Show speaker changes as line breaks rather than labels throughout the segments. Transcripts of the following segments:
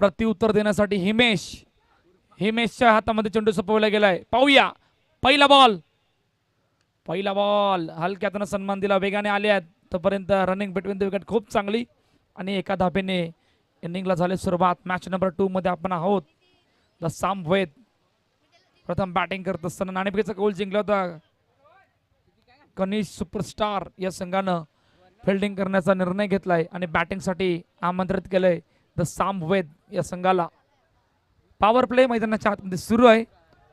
प्रत्युत्तर देण्यासाठी हिमेशच्या हातामध्ये चेंडू सोपवला गेलाय. पाहूया पहिला बॉल हलक्यातनं सन्मान दिला. वेगाने आले आहेत तोपर्यंत रनिंग बिटवीन द विकेट खूप चांगली आणि एका धाब्याने इनिंगला झाली सुरुवात. मॅच नंबर 2 मध्ये आपण आहोत. द सामवेद प्रथम बॅटिंग करत असताना नाणेफेकीचा गोल जिंकला होता. कनिष सुपरस्टार या संघानं फिल्डिंग करण्याचा निर्णय घेतलाय आणि बॅटिंगसाठी आमंत्रित केलंय द सामवेद या संघाला. पॉवर प्ले मैदानाच्या आतमध्ये सुरू आहे.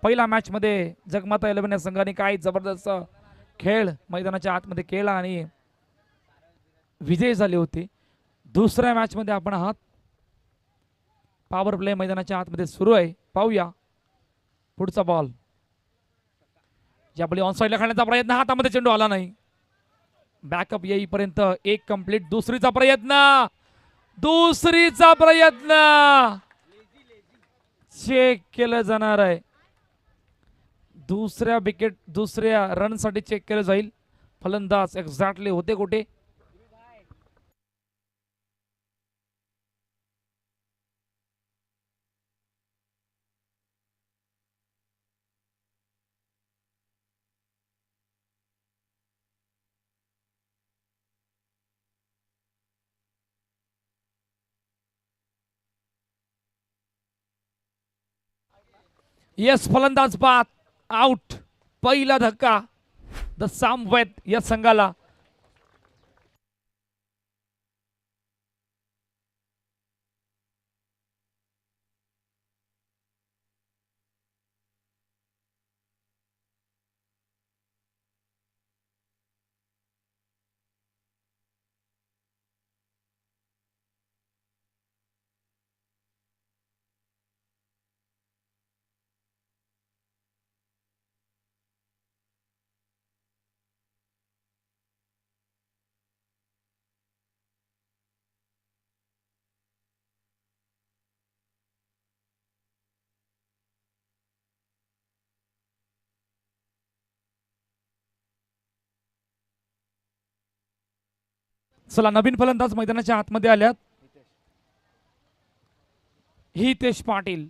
पहिल्या मॅच मध्ये जगमाता 11 या संघाने काय जबरदस्त खेळ मैदानाच्या आतमध्ये केला आणि विजय झाले होते. दुसऱ्या मॅच मध्ये आपण आहात. पॉवर प्ले मैदानाच्या आतमध्ये सुरू आहे. पाहूया पुढचा बॉल. ज्यावेळी ऑन साइडला खेळण्याचा प्रयत्न, हातामध्ये चेंडू आला नाही. बॅकअप येईपर्यंत एक कंप्लीट. दुसरीचा प्रयत्न चेक केलं जाणार आहे. दुसऱ्या रन साठी चेक केलं जाईल. फलंदाज एक्झॅक्टली होते कुठे? येस, फलंदाज बाद, आउट. पहिला धक्का द सामवेद या संघाला. चला, नवीन फलंदाज मैदानाच्या आतमध्ये आल्यात. हितेश पाटील.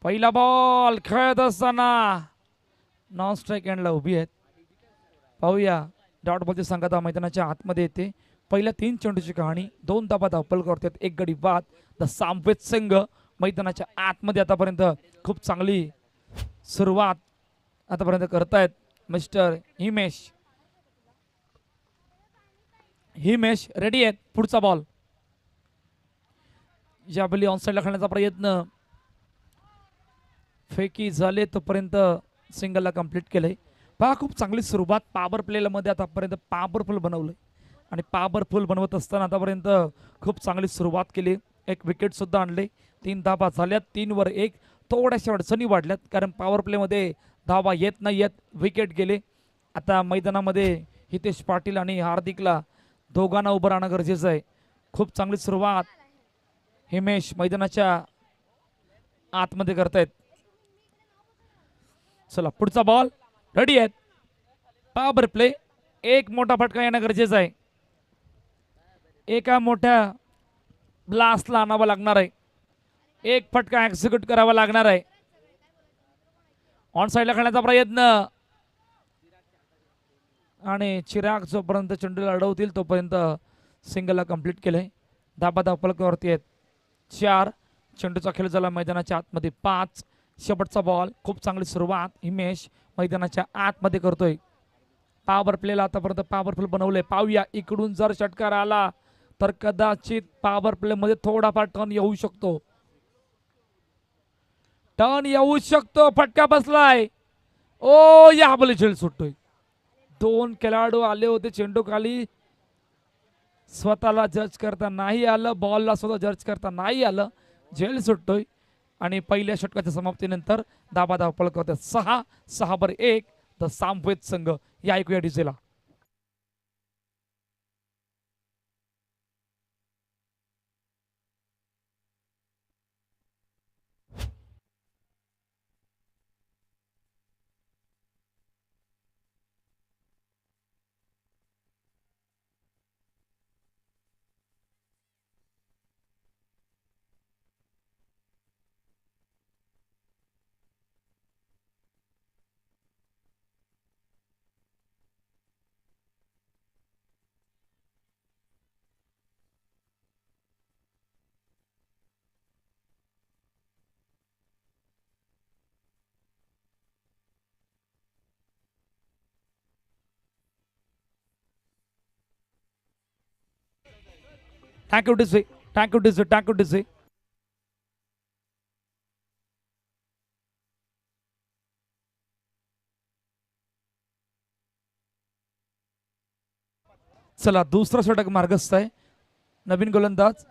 पहिला बॉल खेळत असताना नॉन स्ट्राईक एंडला उभी आहेत. पाहूया डॉट बॉलची संघात मैदानाच्या आतमध्ये येते. पहिल्या 3 चेंडूची कहाणी. 2 धाबा धावपल करतात, 1 गडी बाद. द सामवेद संघ मैदानाच्या आतमध्ये आतापर्यंत खूप चांगली सुरुवात आतापर्यंत करतायत. मिस्टर हिमेश रेडी आहेत. पुढचा बॉल. ज्यावेळी ऑन साइडला खेळण्याचा प्रयत्न फेकी झाले तोपर्यंत सिंगलला कंप्लीट केलंय. पहा, खूप चांगली सुरुवात पॉवर प्लेला मध्ये आतापर्यंत पॉवरफुल बनवलंय आणि पॉवरफुल बनवत असताना आतापर्यंत खूप चांगली सुरुवात केली. एक विकेट सुद्धा आणले. 3 धाबा झाल्यात. 3 वर 1. थोड्याशा अडचणी वाढल्यात कारण पॉवर प्ले मध्ये धाबा येत नाही आहेत. विकेट गेले. आता मैदानामध्ये हितेश पाटील आणि हार्दिकला दोघांना उभं राहणं गरजेचं आहे. खूप चांगली सुरुवात हिमेश मैदानाच्या आतमध्ये करतायत. चला, पुढचा बॉल. रेडी आहेत. Power play. एक मोठा फटका येणं गरजेचं आहे. एका मोठ्या ब्लास्टला आणावा लागणार आहे. एक फटका एक्झिक्यूट करावा लागणार आहे. ऑन साइडला खेळण्याचा प्रयत्न आणि चिराग जोपर्यंत चेंडूला अडवतील तोपर्यंत सिंगलला कंप्लीट केलंय. धाबा धावपलकावरती आहेत 4. चेंडूचा खेळ झाला मैदानाच्या आतमध्ये 5. शेवटचा बॉल. खूप चांगली सुरुवात हिमेश मैदानाच्या आतमध्ये करतोय. पॉवर प्लेला आतापर्यंत पॉवरफुल बनवलंय. पाहूया इकडून जर षटकार आला तर कदाचित पॉवर प्ले मध्ये थोडाफार टर्न येऊ शकतो. फटका बसलाय. ओ, या बॉल झेल सुटतोय. 2 खेळाडू आले होते चेंडू खाली. स्वतःला जज करता नाही आलं. बॉलला सुद्धा जज करता नाही आलं. झेल सुटतोय आणि पहिल्या षटकाच्या समाप्तीनंतर धाबा धावपळ करतात. 6-1 द सामवेद संघ. या ऐकूया डीजेला. Thank you DC, thank you DC, thank you DC. चला दुसरा षटक मार्गस्थ आहे. नवीन गोलंदाज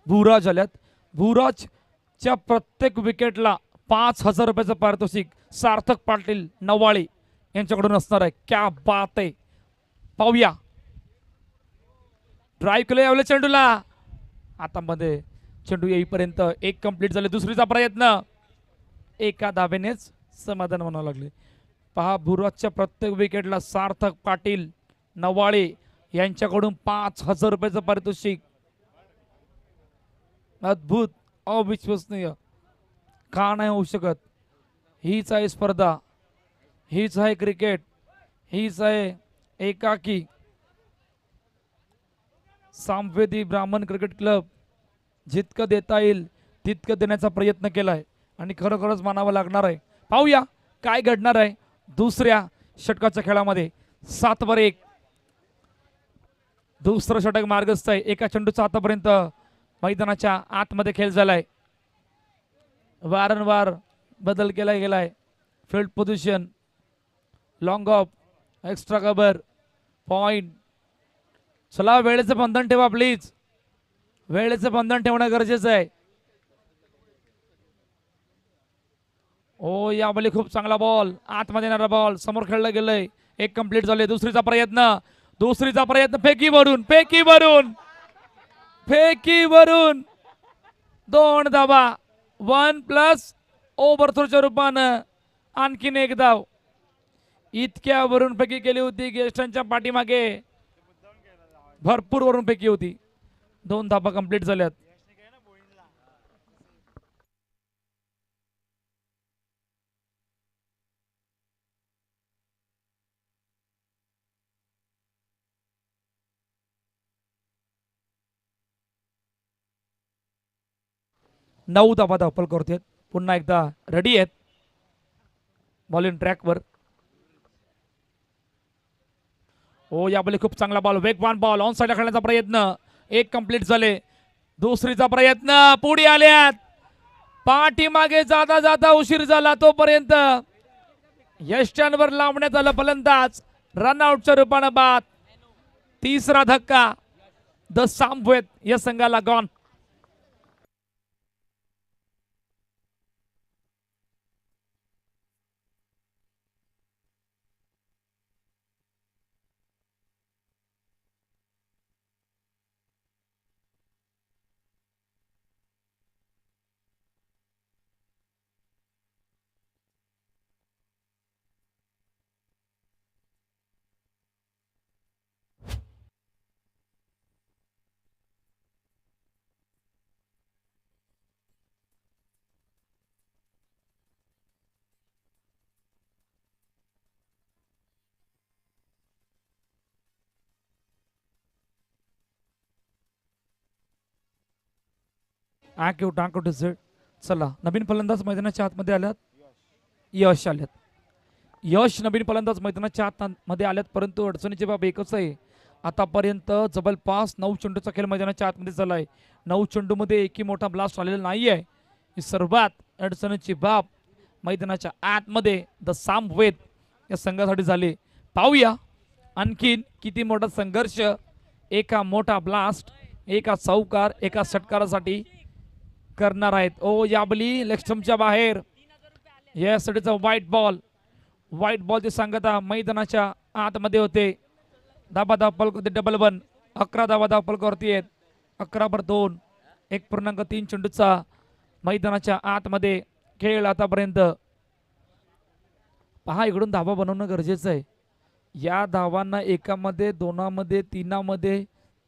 भूराज आल्यात. भूराजच्या प्रत्येक विकेटला 5,000 रुपयाचं पारितोषिक सार्थक पाटील नवाळी यांच्याकडून असणार आहे. क्या बात आहे. पाहूया ड्राईव्ह केलं यावले चेंडूला. आता मध्ये चेंडू येईपर्यंत एक कंप्लीट झाले. दुसरीचा प्रयत्न एका धाब्यानेच समाधान म्हणावं लागले. पहा भूराजच्या प्रत्येक विकेटला सार्थक पाटील नवाळे यांच्याकडून 5,000 रुपयाचं पारितोषिक. अद्भुत, अविश्वसनीय, का नाही होऊ शकत. हीच आहे स्पर्धा, हीच आहे क्रिकेट, हीच आहे एकाकी. सामवेदी ब्राह्मण क्रिकेट क्लब जितकं देता येईल तितकं देण्याचा प्रयत्न केलाय आणि खरोखरच मानावं लागणार आहे. पाहूया काय घडणार आहे दुसऱ्या षटकाच्या खेळामध्ये. 7-1 दुसरं षटक मार्गस्थ आहे. एका चेंडूचा आतापर्यंत मैदानाच्या आतमध्ये खेळ झालाय. वारंवार बदल केला गेलाय. Field position, long of, extra cover, point. चला वेळेचं बंधन ठेवा प्लीज, वेळेचं बंधन ठेवणं गरजेचं आहे. ओ यावेळी खूप चांगला बॉल, आतमध्ये येणारा बॉल समोर खेळलं गेलंय. एक कंप्लीट झाले. दुसरीचा प्रयत्न फेकी भरून, फेकी भरून, फेकी भरून 2 धावा. 1+ ओव्हरथ्रोच्या रूपानं आणखीन एक धाव. इतक्या वरून फेकी केली होती गेस्टांच्या पाठीमागे, भरपूर वरून फेकी होती. 2 धावा कंप्लीट झाल्यात. नऊ धावा धावपल करतात. पुन्हा एकदा रेडी आहेत. बॉलिंग ट्रॅकवर. ओ यावेळी खूप चांगला बॉल, वेगवान बॉल, ऑन साइडला खेळण्याचा प्रयत्न. एक कंप्लीट झाले. दुसरीचा प्रयत्न पुढे आल्यात. पाठीमागे जाता जाता उशीर झाला. तोपर्यंत यष्ट्यांवर लावण्यात आलं फलंदाज. रनआउटच्या रूपानं बाद. तिसरा धक्का द सामवेद या संघाला गॉन. चला नवीन फलंदाज मैदानाच्या आतमध्ये आल्यात. यश आल्यात. यश नवीन फलंदाज मैदानाच्या आतमध्ये आल्यात. परंतु अडचणीची बाब एकच आहे, आतापर्यंत जवळपास 9 चेंडूचा खेळ मैदानाच्या आतमध्ये झालाय. 9 चेंडूमध्ये एकही मोठा ब्लास्ट आलेला नाहीये. ही सर्वात अडचणीची बाब मैदानाच्या आतमध्ये द सामवेद या संघासाठी झाली. पाहूया आणखीन किती मोठा संघर्ष एका मोठा ब्लास्ट, एका चौकार, एका षटकारासाठी करणार आहेत. ओ याबली लेगस्टम्पच्या बाहेर. यासाठीचा व्हाईट बॉलची सांगता मैदानाच्या आतमध्ये होते. धाबा धावपल डबल 1. 11 धाबा धावपल करती आहेत. 11/2 1.3 चेंडूचा मैदानाच्या आतमध्ये खेळ आतापर्यंत. पहा इकडून धाबा बनवणं गरजेचं आहे. या धावांना एकामध्ये, दोनामध्ये, तीनामध्ये,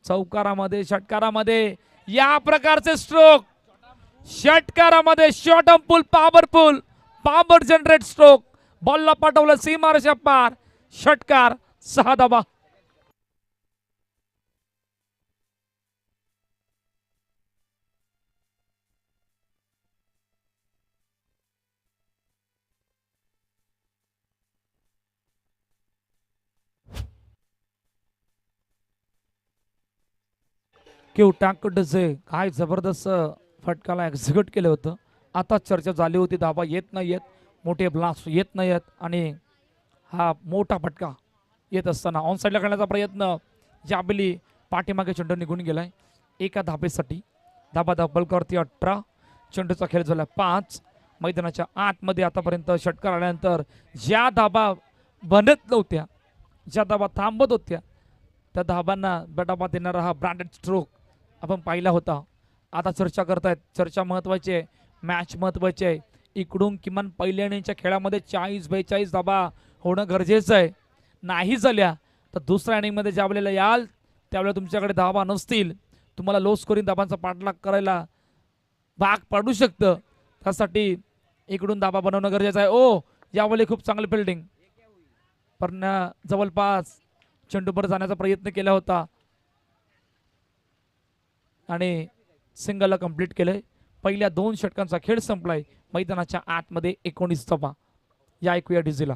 चौकारामध्ये, षटकारामध्ये या प्रकारचे स्ट्रोक, षटकारामध्ये शॉर्ट पुल, पॉवर जनरेट स्ट्रोक. बॉलला पाठवलं सीमारेषा पार, षटकार, 6 धावा. क्यू टँकचे काय जबरदस्त फटकाला एक्झिक्यूट केलं होतं. आता चर्चा झाली होती धाबा येत नाही येत, मोठे ब्लास्ट येत नाही येत आणि हा मोठा फटका येत असताना ऑन साईडला खेळण्याचा प्रयत्न जाबली पाठीमागे चेंडू निघून गेलाय एका धाबेसाठी. धाबा धाबलकरती 18, चेंडूचा खेळ झाला 5. मैदानाच्या आतमध्ये आतापर्यंत षटकार आल्यानंतर ज्या धाबा बनत नव्हत्या, ज्या धाबा थांबत होत्या, त्या धाबांना बटाबा देणारा हा ब्रँडेड स्ट्रोक आपण पाहिला होता. आता चर्चा करतायत, चर्चा महत्वाची आहे, मॅच महत्वाची आहे. इकडून किमान पहिल्या इनिंगच्या खेळामध्ये 40-42 धाबा होणं गरजेचं आहे. नाही झाल्या तर दुसऱ्या इनिंगमध्ये ज्या वेळेला याल त्यावेळेला तुमच्याकडे धाबा नसतील, तुम्हाला लो स्कोरिंग धाबांचा पाठलाग करायला भाग पडू शकतं. त्यासाठी इकडून धाबा बनवणं गरजेचं आहे. ओ यावेळी खूप चांगली फिल्डिंग, पण जवळपास चेंडूवर जाण्याचा प्रयत्न केला होता आणि सिंगलला कंप्लीट केलंय. पहिल्या 2 षटकांचा खेळ संपलाय. मैदानाच्या आतमध्ये 19 धाबा. या ऐकूया डीजीला.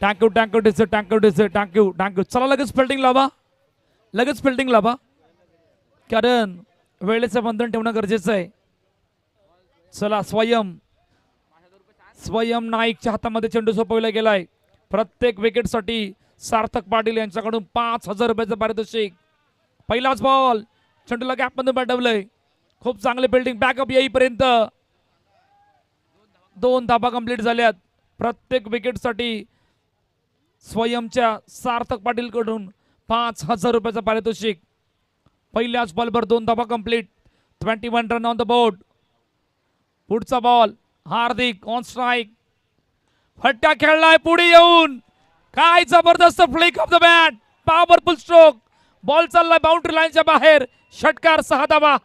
Thank you thank you DJ thank you DJ thank you thank you. चला लगेच फिल्डिंग लावा, लगेच फिल्डिंग लावा, कारण वेळेचं बंधन ठेवणं गरजेचं आहे. चला स्वयं नाईकच्या हातामध्ये चेंडू सोपवला गेलाय. प्रत्येक विकेटसाठी सार्थक पाटील यांच्याकडून 5,000 रुपयाचं पारितोषिक. पहिलाच बॉल, चेंडूला गॅपमध्ये पाठवलंय. खूप चांगले फिल्डिंग, बॅकअप येईपर्यंत 2 धाबा कंप्लीट झाल्यात. प्रत्येक विकेटसाठी स्वयंच्या सार्थक पाटील कडून 5,000 रुपयाचं पारितोषिक. पहिल्याच बॉलवर 2 धाबा complete. 21 run on the board. पुढचा बॉल, हार्दिक ऑन स्ट्राइक. फटका खेळलाय पुढे येऊन. काय जबरदस्त flick off the bat, powerful stroke. Ball चाललाय बाउंड्री लाईनच्या बाहेर. षटकार, 6 धाबा.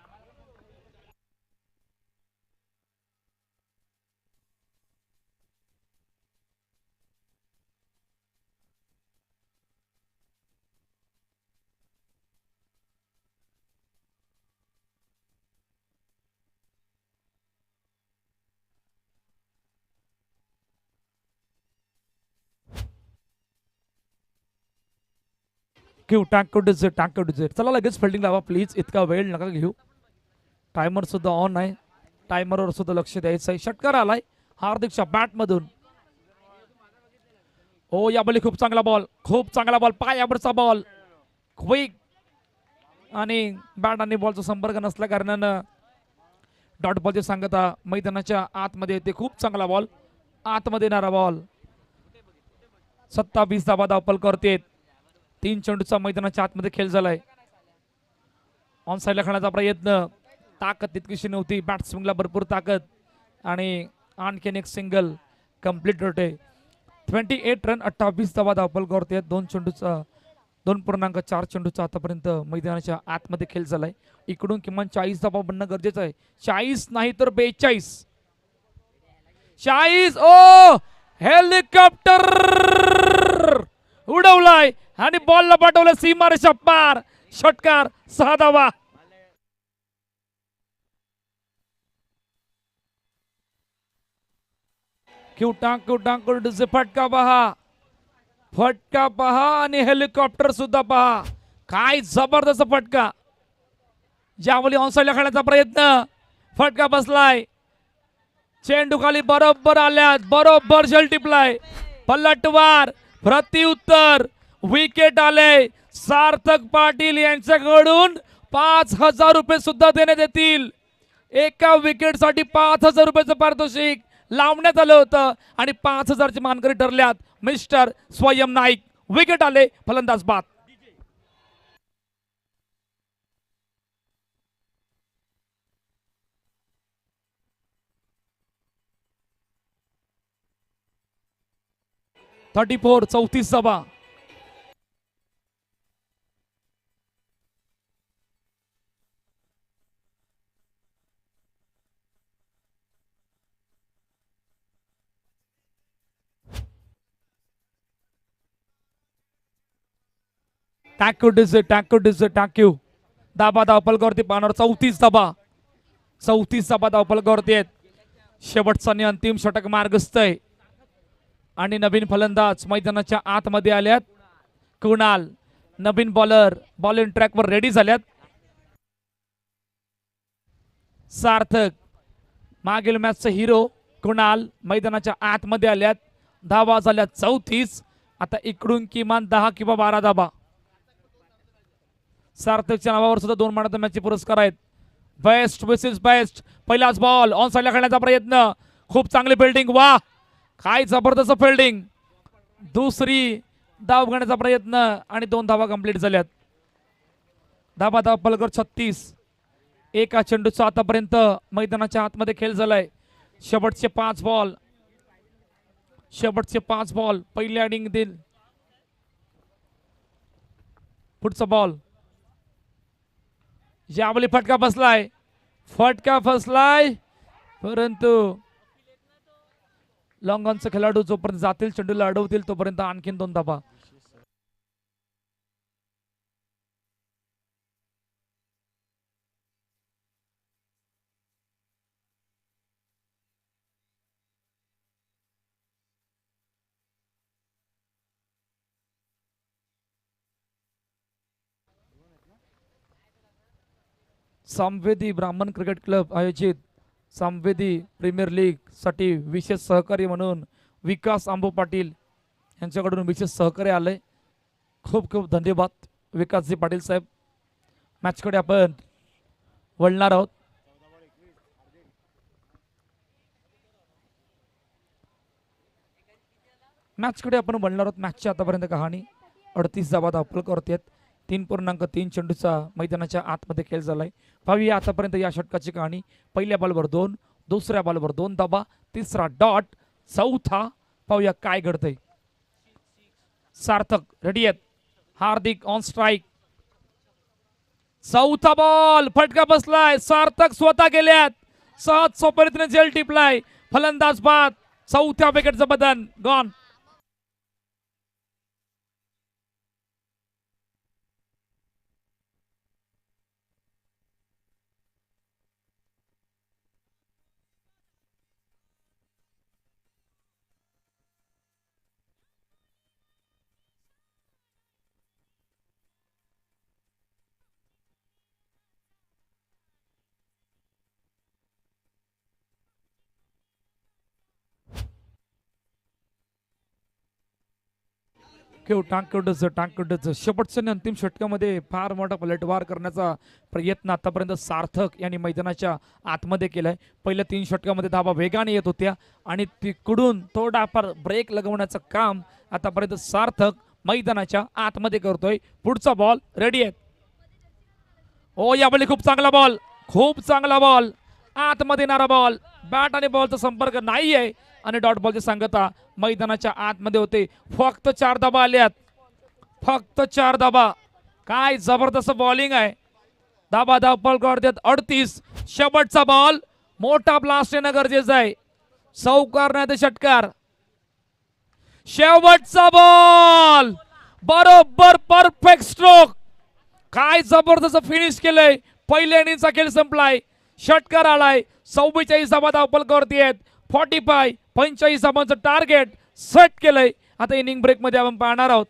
घेऊ टँक डिझेट. चला लगेच फिल्डिंग लावा प्लीज, इतका वेळ नका घेऊ. टायमर सुद्धा ऑन आहे, टायमरवर सुद्धा लक्ष द्यायचं आहे. षटकार आलाय हार्दिकच्या बॅट मधून. ओ या बॉली खूप चांगला बॉल, खूप चांगला बॉल, पायावरचा बॉल, क्विक आणि बॅट आणि बॉलचा संपर्क नसल्या कारणानं डॉट बॉलची सांगता मैदानाच्या आतमध्ये येते. खूप चांगला बॉल, आतमध्ये येणारा बॉल. 27 धाबा धावपल करतेत. 3 चेंडूचा मैदानाच्या आतमध्ये खेळ झालाय. ऑन साईडला खेळण्याचा प्रयत्न, ताकद तितकीशी नव्हती. बॅट्समॅनला भरपूर ताकद आणि आणखीन एक सिंगल कंप्लीट होते. 28 रन 28 धाबा धावपल करतेत. 2.4 चेंडूचा आतापर्यंत मैदानाच्या आतमध्ये खेळ झालाय. इकडून किमान 40 धाबा बनणं गरजेचं आहे. 40 नाही तर 42. 40. ओ हेलिकॉप्टर उडवलाय आणि बॉलला पाठवलं सीमारेषा पार. षटकार, 6 धावा. फटका पहा, फटका पहा आणि हेलिकॉप्टर सुद्धा पहा. काय जबरदस्त फटका. ज्यावेळी ऑन साईडला खेळण्याचा प्रयत्न, फटका बसलाय. चेंडू खाली बरोबर आल्यात, बरोबर झेल टिपलाय. पलटवार, प्रत्युत्तर, विकेट आले. सार्थक पाटील यांच्याकडून 5,000 रुपये सुद्धा देण्यात येतील. एका विकेट साठी 5,000 रुपयाचं पारितोषिक लावण्यात आलं होतं आणि 5,000 चे मानकरी ठरल्यात मिस्टर स्वयं नाईक. विकेट आले, फलंदाज बाद. 34 धाबा. टाक्यू दाबा धावपलकावरती पाहणार 34 धाबा. 34 धाबा धावपलकावरती आहेत. शेवटचा आणि अंतिम षटक मार्गस्थ आहे आणि नवीन फलंदाज मैदानाच्या आतमध्ये आल्यात. कुणाल नवीन बॉलर बॉलिंग ट्रॅकवर रेडी झाल्यात. सार्थक मागील मॅचचा हिरो कुणाल मैदानाच्या आतमध्ये आल्यात. धावा झाल्या 34. आता इकडून किमान 10 किंवा 12 धाबा. सार्थकच्या नावावर सुद्धा 2 मॅन ऑफ द मॅचचे पुरस्कार आहेत. बेस्ट विसेस बेस्ट. पहिलाच बॉल ऑन साइडला खेळण्याचा प्रयत्न. खूप चांगली फिल्डिंग. वा काय जबरदस्त फिल्डिंग. दुसरी धाव घेण्याचा प्रयत्न आणि 2 धावा कंप्लीट झाल्यात. धाबा धाव पलकर 36. एका चेंडूचा आतापर्यंत मैदानाच्या आतमध्ये खेळ झालाय. शेवटचे 5 बॉल पहिल्या इनिंग दिल. पुढचा बॉल यावली फटका फसलाय परंतु लॉंग ऑनचे खेळाडू जोपर्यंत जातील चेंडूला अडवतील तोपर्यंत आणखीन 2 धाबा. सामवेदी ब्राह्मण क्रिकेट क्लब आयोजित सामवेदी प्रीमियर लीग साठी विशेष सहकारी म्हणून विकास आंबो पाटील यांच्याकडून विशेष सहकार्य आलंय. खूप खूप धन्यवाद विकासजी पाटील साहेब. मॅचकडे आपण वळणार आहोत. मॅचची आतापर्यंत कहाणी 38 धावा धावपलकावरती आहेत. 3.3 चेंडूचा मैदानाच्या आतमध्ये खेळ झालाय. पाहूया आतापर्यंत या षटकाची कहाणी. पहिल्या बॉलवर 2, दुसऱ्या बॉलवर 2 धाबा, तिसरा डॉट, चौथा पाहूया काय घडतंय. सार्थक रेडी आहेत. हार्दिक ऑन स्ट्राइक. चौथा बॉल फटका बसलाय. सार्थक स्वतः गेल्यात. सहज सोपरीतने जेल टिपलाय. फलंदाज बाद. चौथ्या विकेटचं बदन गॉन. शेवटच्या अंतिम षटकामध्ये फार मोठा पलटवार करण्याचा प्रयत्न आतापर्यंत सार्थक यांनी मैदानाच्या आतमध्ये केलाय. पहिल्या 3 षटकामध्ये धावा वेगाने येत होत्या आणि तिकडून थोडाफार ब्रेक लगवण्याचं काम आतापर्यंत सार्थक मैदानाच्या आतमध्ये करतोय. पुढचा बॉल रेडी आहे. ओ यावेळी खूप चांगला बॉल आतमध्ये येणारा बॉल. बॅट आणि बॉलचा संपर्क नाहीये आणि डॉट बॉलची सांगता मैदानाच्या आतमध्ये होते. फक्त 4 धाबा आल्यात. फक्त 4 धाबा. काय जबरदस्त बॉलिंग आहे. धाबा धावपलकावरती 38. शेवटचा बॉल. मोठा ब्लास्ट येणं गरजेचं आहे. चौकार नाही तर षटकार. शेवटचा बॉल बरोबर परफेक्ट स्ट्रोक. काय जबरदस्त फिनिश केलंय. पहिल्या इनिंगचा खेळ संपलाय. षटकार आलाय. 44 धाबा धावपलकावरती आहेत. 45 धाबांचं टार्गेट सेट केलंय. आता इनिंग ब्रेक मध्ये आपण पाहणार आहोत.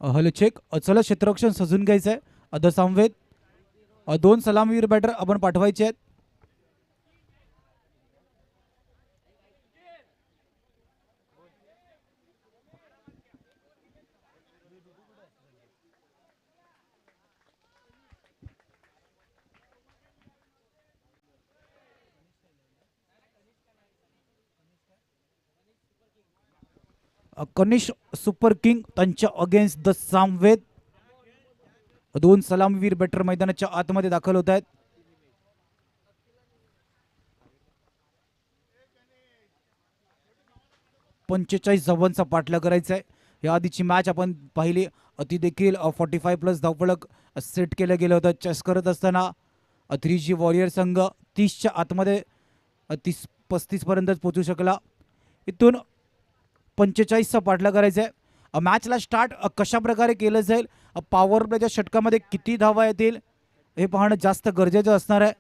Hello check. चला क्षेत्ररक्षण सजून घ्यायचं आहे. द सामवेद 2 सलामीवीर बॅटर आपण पाठवायचे आहेत. कनिष सुपर किंग त्यांच्या अगेन्स्ट द सामवेद 2 सलामीवीर बॅटर मैदानाच्या आतमध्ये दाखल होत आहेत. पंचेचाळीस धावांचा पाठला करायचा आहे. या आधीची मॅच आपण पाहिली, ती देखील 45+ धावफलक सेट केलं गेलं होतं. चेस करत असताना 3G वॉरियर संघ 30च्या आतमध्ये 30-35 पर्यंतच पोहोचू शकला. इथून 45चा पाठला करायचा आहे. मॅचला स्टार्ट कशा प्रकारे केलं जाईल, पॉवर प्लेच्या षटकामध्ये किती धावा येतील हे पाहणं जास्त गरजेचं असणार आहे.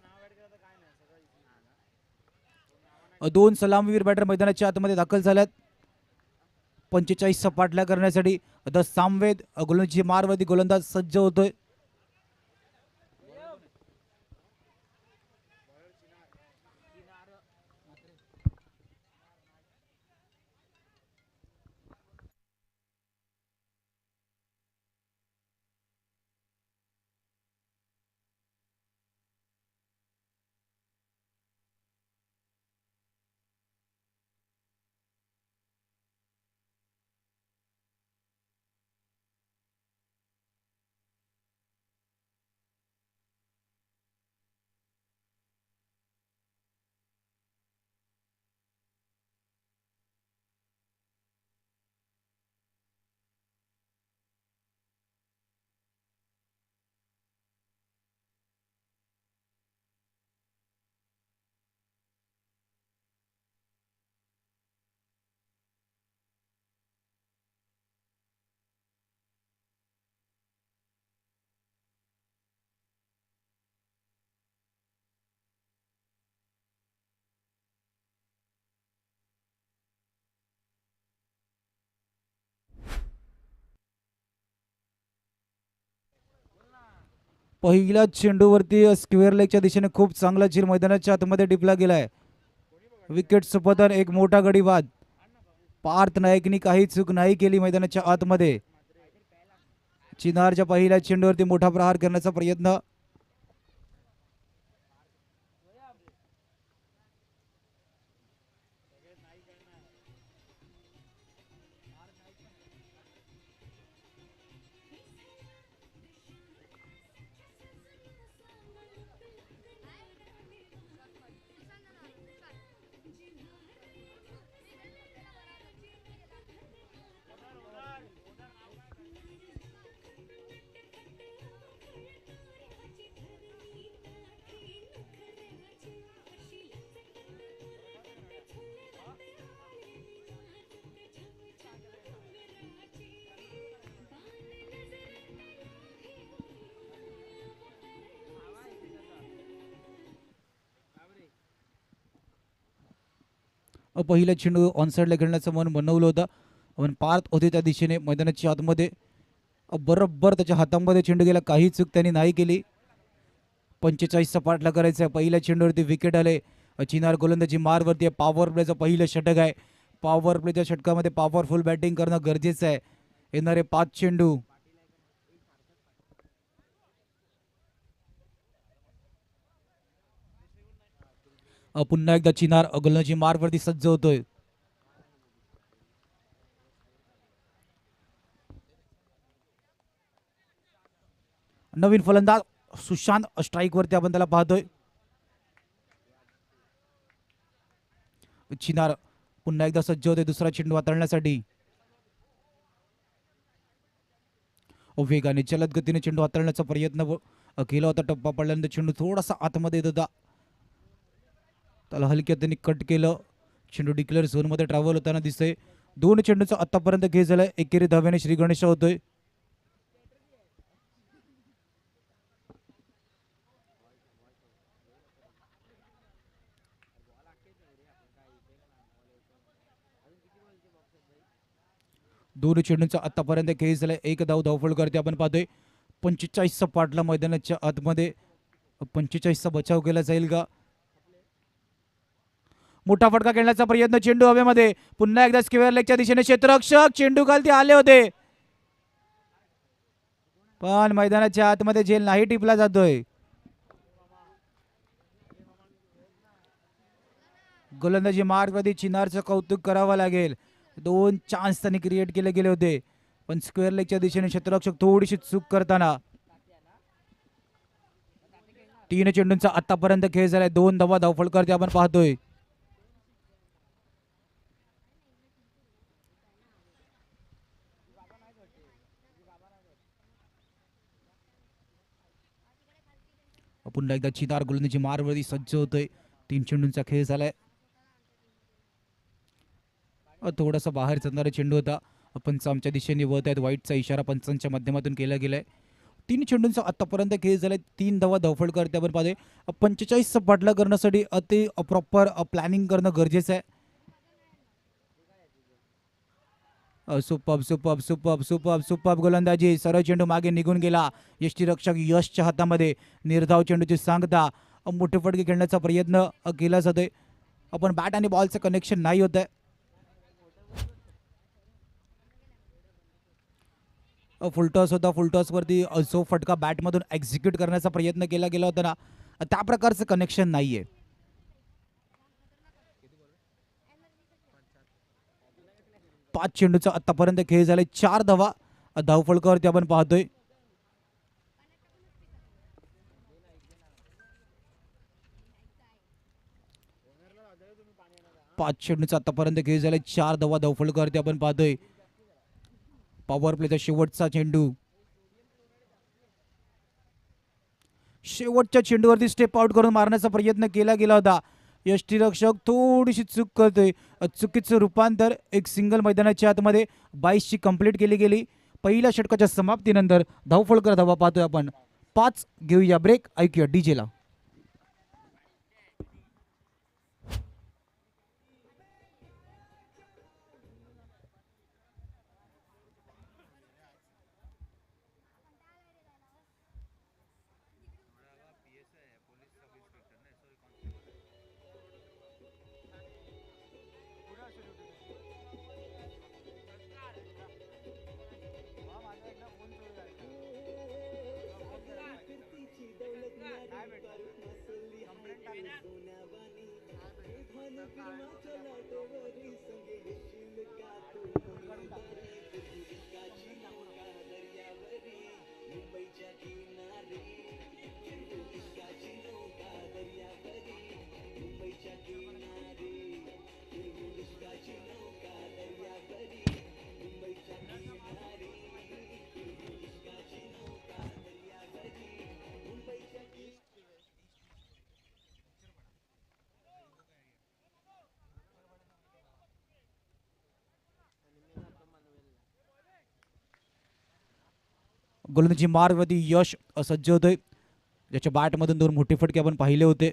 2 सलामीवीर बॅटर मैदानाच्या आतमध्ये दाखल झाल्यात 45चा पाठला करण्यासाठी. द सामवेद गोलंदाजी मारवरती गोलंदाज सज्ज होतोय. पहिल्या चेंडूवरती स्क्वेअर लेगच्या दिशेने खूप चांगला चीर मैदानाच्या आतमध्ये टिपला गेलाय. विकेट सुपतन एक मोठा गडी बाद. पार्थ नायकनी काही चूक नाही केली मैदानाच्या आतमध्ये. चिनारच्या पहिल्या चेंडूवरती मोठा प्रहार करण्याचा प्रयत्न. पहिला चेंडू ऑनसाईडला खेळण्याचं मन बनवलं होतं, पण पार्थ होते त्या दिशेने मैदानाच्या आतमध्ये. बरोबर त्याच्या हातामध्ये चेंडू गेला, काही चूक त्यांनी नाही केली. 45चा पाठला करायचा आहे. पहिल्या चेंडूवरती विकेट आले. चिनार गोलंदाजी मारवरती आहे. पॉवर प्लेचं पहिलं षटक आहे. पॉवर प्लेच्या षटकामध्ये पॉवरफुल बॅटिंग करणं गरजेचं आहे. येणारे 5 चेंडू. पुन्हा एकदा चिनार गोलंदाजी मारवरती सज्ज होतोय. नवीन फलंदाज सुशांत स्ट्राईक वरती आपण त्याला पाहतोय. चिनार पुन्हा एकदा सज्ज होते दुसरा चेंडू हाताळण्यासाठी. वेगाने जलद गतीने चेंडू हाताळण्याचा प्रयत्न केला होता. टप्पा पडल्यानंतर चेंडू थोडासा आतमध्ये येत होता, त्याला हलक्यात त्यांनी कट केलं. चेंडू डिक्लेअर झोनमध्ये ट्रॅव्हल होताना दिसतंय. 2 चेंडूचा आतापर्यंत खेळ झालाय. एकेरी धाव्याने श्री गणेश होतोय. दोन चेंडूंचा आतापर्यंत खेळ झालाय. एक धावफळ करते आपण पाहतोय. 45चा पाटला मैदानाच्या आतमध्ये. 45चा बचाव केला जाईल का? मोठा फटका खेळण्याचा प्रयत्न. चेंडू हवेमध्ये. पुन्हा एकदा स्क्वेअर लेगच्या दिशेने क्षेत्ररक्षक चेंडू खालती आले होते, पण मैदानाच्या आतमध्ये झेल नाही टिपला जातोय. गोलंदाजी मार्गमध्ये चिनारचं कौतुक करावं लागेल. 2 चान्स त्यांनी क्रिएट केले गेले होते, पण स्क्वेअर लेगच्या दिशेने क्षेत्ररक्षक थोडीशी चूक करताना. 3 चेंडूंचा आतापर्यंत खेळ झालाय. 2 धावफळ करते आपण पाहतोय. पुन्हा एकदा चिनार गोलंदाजी मारवरती सज्ज होतोय. 3 चेंडूंचा खेळ झालाय. थोडासा बाहेर चालणारा चेंडू होता. पंच आमच्या दिशेने वळत आहेत. वाईटचा इशारा पंचांच्या माध्यमातून केला गेलाय. 3 चेंडूंचा आतापर्यंत खेळ झालाय. 3 धावफळ करते आपण पाहतोय. 45चा पाठला करण्यासाठी अति प्रॉपर प्लॅनिंग करणं गरजेचं आहे. Super super super super super गोलंदाजी. सरळ चेंडू मागे निघून गेला. यष्टीरक्षक यशच्या हातामध्ये. निर्धाव चेंडूची सांगता. मोठे फटके खेळण्याचा प्रयत्न केला जातोय, आपण बॅट आणि बॉलचं कनेक्शन नाही होत आहे. फुलटॉस होता. फुलटॉसवरती जो फटका बॅटमधून एक्झिक्यूट करण्याचा प्रयत्न केला गेला होता ना, त्या प्रकारचं कनेक्शन नाही आहे. 5 चेंडूचा आतापर्यंत खेळ झालाय. 4 धावफळकावरती आपण पाहतोय. पाच चेंडूचा आतापर्यंत खेळ झालाय. 4 धावफळकावरती आपण पाहतोय. पॉवर प्लेचा शेवटचा चेंडू. शेवटच्या चेंडूवरती स्टेप आउट करून मारण्याचा प्रयत्न केला गेला होता. यष्टीरक्षक थोडीशी चूक करतोय. चुकीचं रूपांतर एक सिंगल मैदानाच्या आतमध्ये 22ची कंप्लीट केली गेली. पहिल्या षटकाच्या समाप्तीनंतर धावफळकर धावा पाहतोय आपण. 5 घेऊया ब्रेक. ऐकूया डीजेला. गोलंदाजी मार्गवरती यश सज्ज होतोय. ज्याच्या बॅटमधून 2 मोठे फटके आपण पाहिले होते.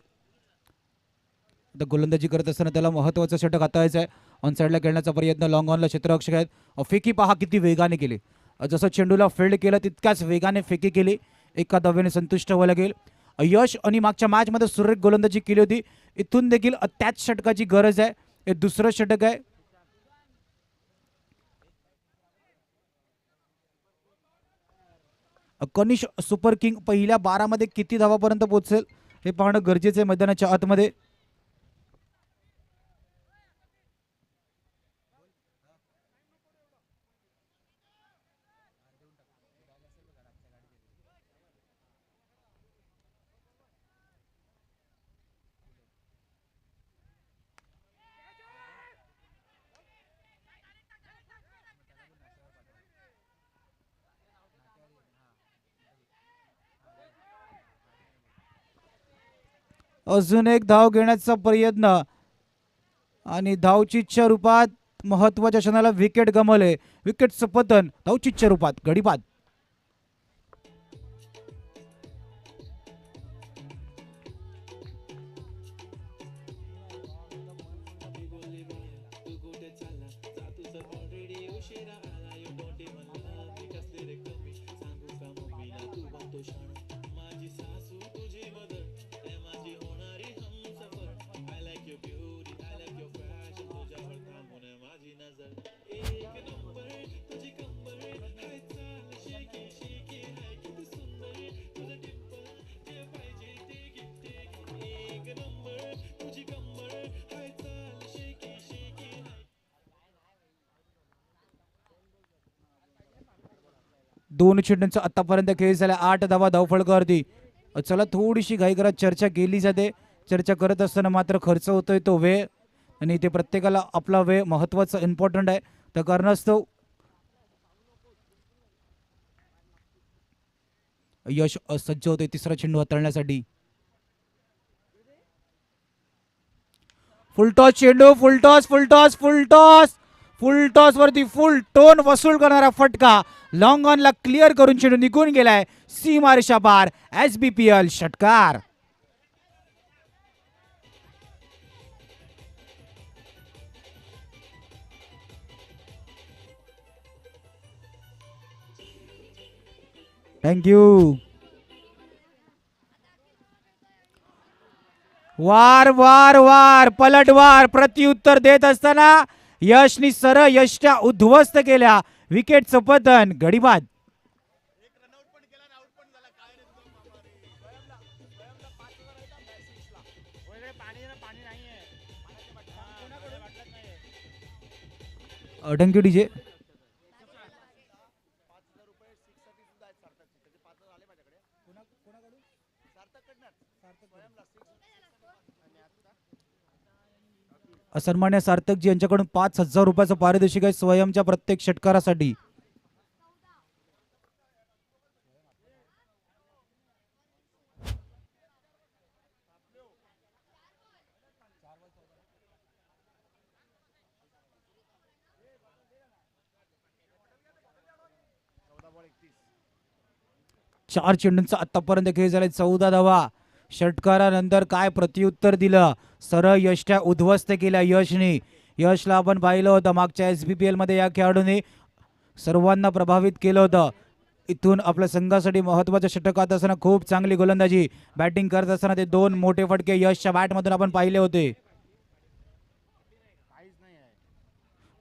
आता गोलंदाजी करत असताना त्याला महत्त्वाचं षटक हाताळायचं आहे. ऑन साईडला खेळण्याचा प्रयत्न. लॉंग ऑनला क्षेत्ररक्षक आहेत. फेकी पहा किती वेगाने केली. जसं चेंडूला फिल्ड केलं तितक्याच वेगाने फेकी केली. एका धावेने संतुष्ट व्हावं लागेल. यश आणि मागच्या मॅचमध्ये सुरेख गोलंदाजी केली होती. इथून देखील त्याच षटकाची गरज आहे. हे दुसरं षटक आहे. कनिष सुपर किंग पहिल्या 12 मध्ये किती धावापर्यंत पोहोचेल हे पाहणं गरजेचं आहे मैदानाच्या आतमध्ये. अजून एक धाव घेण्याचा प्रयत्न आणि धावचीच्या रूपात महत्वाच्या क्षणाला विकेट गमावले. विकेटचं पतन धावचीच्या रूपात गडीपाद. 2 चेंडूंचा आतापर्यंत खेळ झाला, 8 धावा धावफलकावरती. चला थोडीशी घाई करत चर्चा केली जाते. चर्चा करत असताना मात्र खर्च होतोय तो वेळ, आणि इथे प्रत्येकाला आपला वेळ महत्वाचा इम्पॉर्टंट आहे. त्या कारणास्तव यश सज्ज होते तिसरा चेंडू हाताळण्यासाठी. फुलटॉस चेंडू, फुलटॉस फुलटॉस फुलटॉस फुलटॉस वरती फुल टोन वसूल करणारा फटका लॉंग ऑनला क्लिअर करून चेंडू निघून गेलाय सीमारेषा पार. SBPL षटकार. थँक्यू. वार वार वार पलटवार प्रत्युत्तर देत असताना यशनी सरळ यशच्या उद्ध्वस्त केल्या विकेटचं पतन. गडीबाद. Thank you DJ. सन्मान्य सार्थकजी यांच्याकडून 5,000 रुपयाचं पारितोषिक आहे स्वयंच्या प्रत्येक षटकारासाठी. चार चेंडूंचा आतापर्यंत खेळ झालाय, 14 धावा. षटकारानंतर काय प्रत्युत्तर दिलं, सरळ यशच्या उद्ध्वस्त केल्या यशनी. यशला आपण पाहिलं होतं मागच्या SBPL मध्ये या खेळाडूने सर्वांना प्रभावित केलं होतं. इथून आपल्या संघासाठी महत्वाच्या षटकात असताना खूप चांगली गोलंदाजी, बॅटिंग करत असताना ते 2 मोठे फटके यशच्या बॅटमधून आपण पाहिले होते.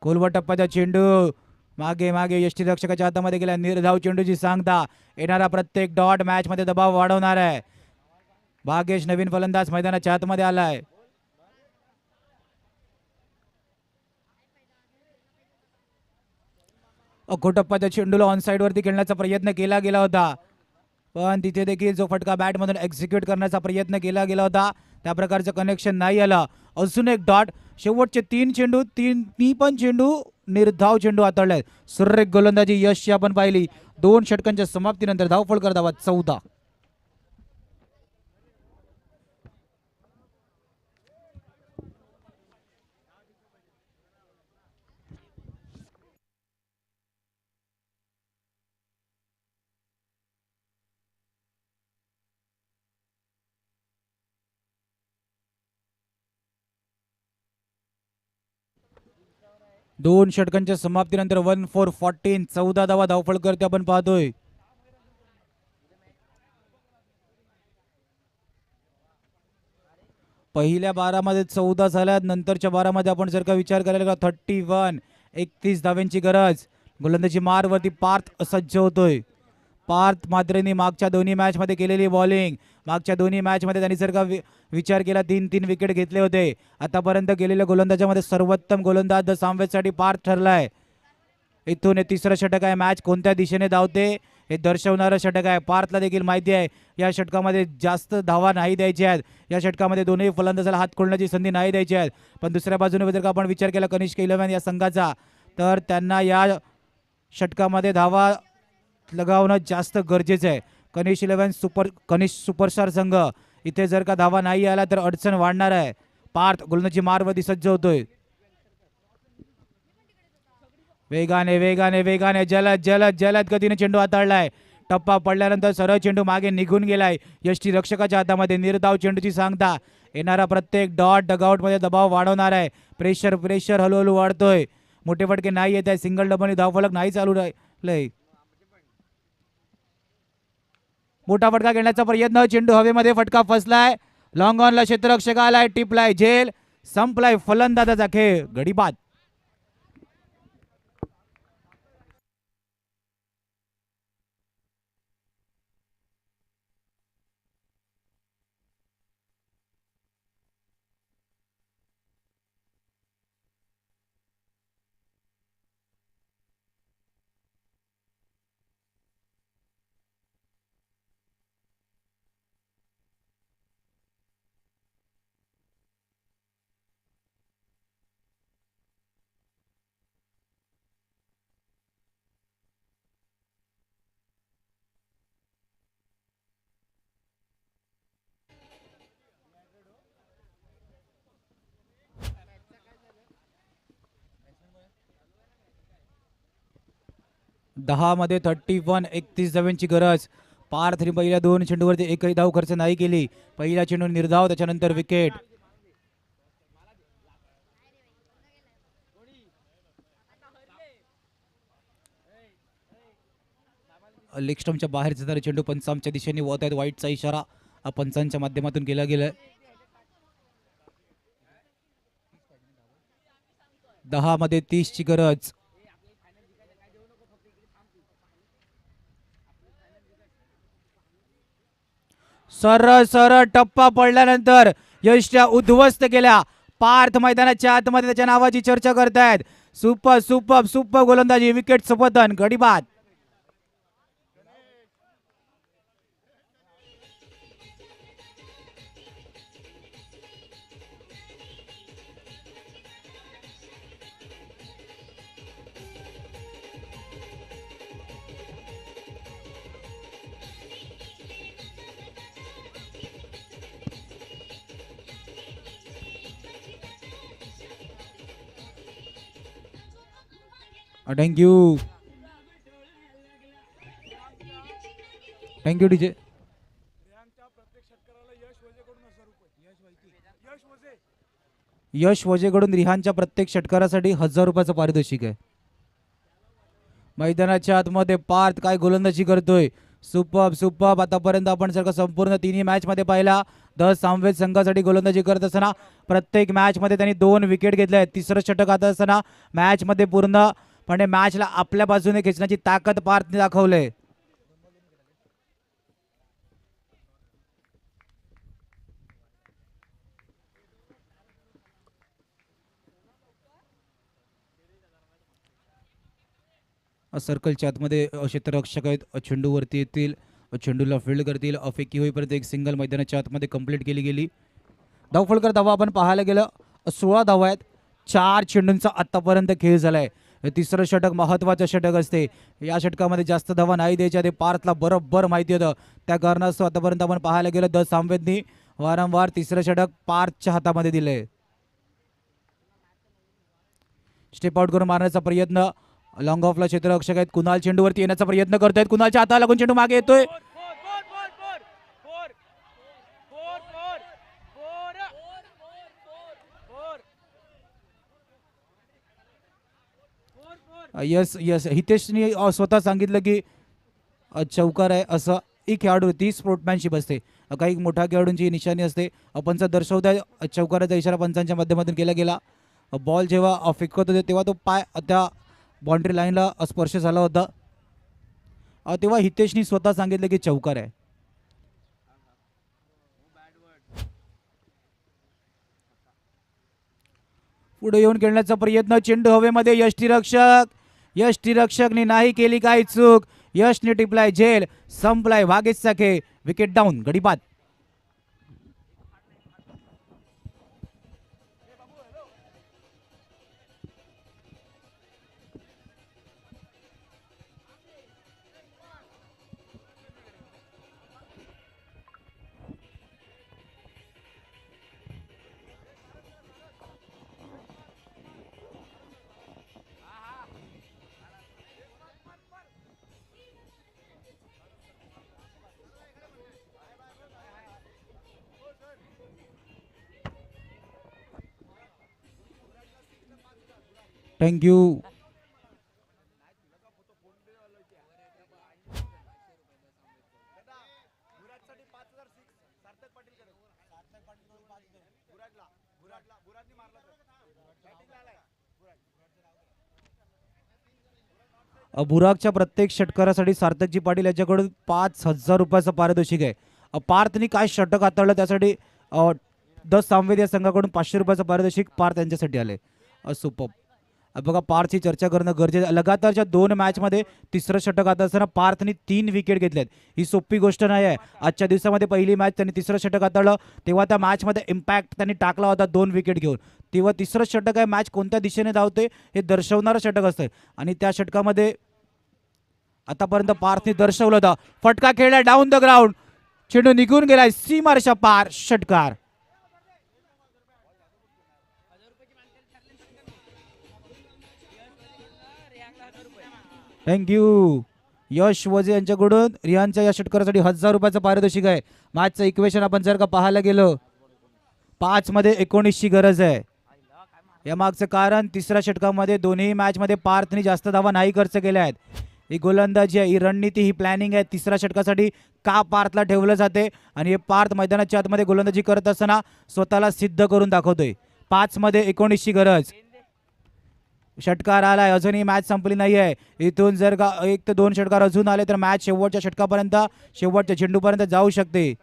खोलवर टप्प्याचा चेंडू मागे मागे यष्टीरक्षकाच्या हातामध्ये गेला. निर्धाव चेंडूची सांगता. येणारा प्रत्येक डॉट मॅच मध्ये दबाव वाढवणार आहे. भागेश नवीन फलंदाज मैदानाच्या आतमध्ये आलाय. अकोटप्पाच्या चेंडूला ऑन साइड वरती खेळण्याचा प्रयत्न केला गेला होता, पण तिथे देखील जो फटका बॅट मधून एक्झिक्यूट करण्याचा प्रयत्न केला गेला होता त्या प्रकारचं कनेक्शन नाही आलं. अजून एक डॉट. शेवटचे 3 चेंडू, तिन्ही पण चेंडू निर्धाव चेंडू हाताळले. सुरेख गोलंदाजी यशची आपण पाहिली. 2 षटकांच्या समाप्तीनंतर धावफलक धावा 14. दोन षटकांच्या समाप्तीनंतर 1 4 14 14 धावा धावफलक आपण पाहतोय. पहिल्या 12 मध्ये 14 झाल्यात, नंतरच्या 12 मध्ये आपण जर का विचार करायला 31 31 धाव्यांची गरज. गोलंदाजी मारवरती पार्थ सज्ज होतोय. पार्थ मात्रेने मागच्या दोन्ही मॅच मध्ये केलेली बॉलिंग, मागच्या दोन्ही मॅच मध्ये त्यांनी जर का विचार केला 3-3 विकेट घेतले होते. आतापर्यंत केलेल्या गोलंदाजामध्ये सर्वोत्तम गोलंदाज सामवेदसाठी पार्थ ठरलाय. इथून हे तिसरं षटक आहे. मॅच कोणत्या दिशेने धावते हे दर्शवणारं षटक आहे. पार्थला देखील माहिती आहे या षटकामध्ये जास्त धावा नाही द्यायच्या आहेत, या षटकामध्ये दोन्ही फलंदाजाला हात खोलण्याची संधी नाही द्यायची आहेत. पण दुसऱ्या बाजूने जर का आपण विचार केला कनिष्क 11 या संघाचा, तर त्यांना या षटकामध्ये धावा लगावणं जास्त गरजेचं आहे. कनिष्क सुपरस्टार संघ इथे जर का धावा नाही आला तर अडचण वाढणार आहे. पार्थ गोलंदाजी मारवरती सज्ज होतोय. वेगाने वेगाने वेगाने जलद जलद जलद गतीने चेंडू हाताळलाय. टप्पा पडल्यानंतर सरळ चेंडू मागे निघून गेलाय यष्टी रक्षकाच्या हातामध्ये. निर्धाव चेंडूची सांगता. येणारा प्रत्येक डॉट डगआउट मध्ये दबाव वाढवणार आहे. प्रेशर प्रेशर हळूहळू वाढतोय. मोठे फटके नाही येत आहे. सिंगल डबल धावफलक नाही चालू राहिलंय. मोठा फटका घेण्याचा प्रयत्न, चेंडू हवेमध्ये, फटका फसलाय. लॉंग ऑनला क्षेत्ररक्षक आलाय. टिपलाय झेल. संपलाय फलंदाजाचा खेळ. गडीबाद. 10 मध्ये 31, 31 धावांची गरज. पार्थने पहिल्या 2 चेंडूवरती एकही धाव खर्च नाही केली. पहिला चेंडू निर्धाव, त्याच्यानंतर विकेट. लेग स्टंपच्या बाहेर जाणारे चेंडू पंचांच्या दिशेने वळत आहेत. वाईटचा इशारा पंचांच्या माध्यमातून केला गेलाय. 10 मध्ये 30 ची गरज. सरळ सरळ टप्पा पडल्यानंतर यशच्या उद्ध्वस्त केल्या. पार्थ मैदानाच्या आतमध्ये त्याच्या नावाची चर्चा करतायत. सुपर सुपर सुपर गोलंदाजी, विकेट संपतन, गडी बाद. Thank you thank you DJ. यश वजेकडून रिहानच्या प्रत्येक षटकारासाठी 1000 रुपयाचं पारितोषिक आहे. मैदानाच्या आतमध्ये पार्थ काय गोलंदाजी करतोय. Super super. आतापर्यंत आपण जर का संपूर्ण तिन्ही मॅच मध्ये पाहिला, द सामवेद संघासाठी गोलंदाजी करत असताना प्रत्येक मॅच मध्ये त्यांनी 2 विकेट घेतल्या आहेत. तिसरं षटक आता असताना मॅच मध्ये पूर्णपणे मॅचला आपल्या बाजूने खेचण्याची ताकद पार्थने दाखवले. सर्कलच्या आतमध्ये क्षेत्ररक्षक आहेत. चेंडूवरती येतील, चेंडूला फील्ड करतील. फेकी होईपर्यंत एक सिंगल मैदानाच्या आतमध्ये कंप्लीट केली गेली. धावफलकर धावा आपण पाहायला गेलं 16 धावा आहेत. 4 चेंडूंचा आतापर्यंत खेळ झालाय. तिसरं षटक महत्वाचं षटक असते. या षटकामध्ये जास्त धावा नाही द्यायच्या, ते पार्थला बरोबर माहिती होतं. त्या कारणास्तव आतापर्यंत आपण पाहायला गेलं द सामवेदनी वारंवार तिसरं षटक पार्थच्या हातामध्ये दिलंय. स्टेप आउट करून मारण्याचा प्रयत्न. लॉंग ऑफला क्षेत्ररक्षक आहेत. कुणाल चेंडूवरती येण्याचा प्रयत्न करतायत. कुणालच्या हाताला लागून चेंडू मागे येतोय. यस यस हितेशनी स्वतः सांगितलं की चौकार आहे असं. एक खेळाडू ती स्पोर्टमॅनशिप असते. काही मोठ्या खेळाडूंची निशाणी असते. पंच दर्शवता चौकाराचा इशारा पंचांच्या माध्यमातून केला गेला. बॉल जेव्हा फेकत होते तेव्हा तो पाय त्या बाउंड्री लाईनला स्पर्श झाला होता. तेव्हा हितेशनी स्वतः सांगितलं की चौकार आहे. पुढे येऊन खेळण्याचा प्रयत्न. चेंडू हवेमध्ये. यष्टीरक्षकने नाही केली काही चूक. यशने टिपलाय झेल. संपलाय भागेशचा खेळ. विकेट डाऊन, गडी बाद. थँक्यू. बुराकच्या प्रत्येक षटकारासाठी सार्थकजी पाटील याच्याकडून 5000 रुपयाचं पारितोषिक आहे. पार्थनी काय षटक हाताळलं त्यासाठी द सामवेद या संघाकडून 500 रुपयाचं पारितोषिक पार्थ यांच्यासाठी आले. सुपर. बघा पार्थची चर्चा करणं गरजेचं. लगातारच्या 2 मॅचमध्ये तिसरं षटक आता असताना पार्थनी 3 विकेट घेतल्यात. ही सोपी गोष्ट नाही आहे. आजच्या दिवसामध्ये पहिली मॅच त्यांनी तिसरं षटक हाताळलं तेव्हा त्या मॅचमध्ये इम्पॅक्ट त्यांनी टाकला होता 2 विकेट घेऊन. तेव्हा तिसरं षटक आहे, मॅच कोणत्या दिशेने धावते हे दर्शवणारं षटक असतं. आणि त्या षटकामध्ये आतापर्यंत पार्थने दर्शवलं होतं. फटका खेळला डाऊन द ग्राउंड. चेंडू निघून गेलाय सीमारेषा पार. षटकार. थँक्यू. यश वजे यांच्याकडून रिहानच्या या षटकारासाठी 1000 रुपयाचं पारितोषिक आहे. मॅचचं इक्वेशन आपण जर का पाहायला गेलो 5 मध्ये 19ची गरज आहे. यामागचं कारण तिसऱ्या षटकामध्ये दोन्ही मॅचमध्ये पार्थने जास्त धावा नाही खर्च केल्या आहेत. ही गोलंदाजी आहे, ही रणनीती, ही प्लॅनिंग आहे. तिसऱ्या षटकासाठी का पार्थला ठेवलं जाते आणि हे पार्थ मैदानाच्या आतमध्ये गोलंदाजी करत असताना स्वतःला सिद्ध करून दाखवतोय. 5 मध्ये 19ची गरज. षटकार आलाय, अजूनही मॅच संपली नाही आहे. इथून जर का 1 ते 2 षटकार अजून आले तर मॅच शेवटच्या षटकापर्यंत, शेवटच्या चेंडूपर्यंत जाऊ शकते.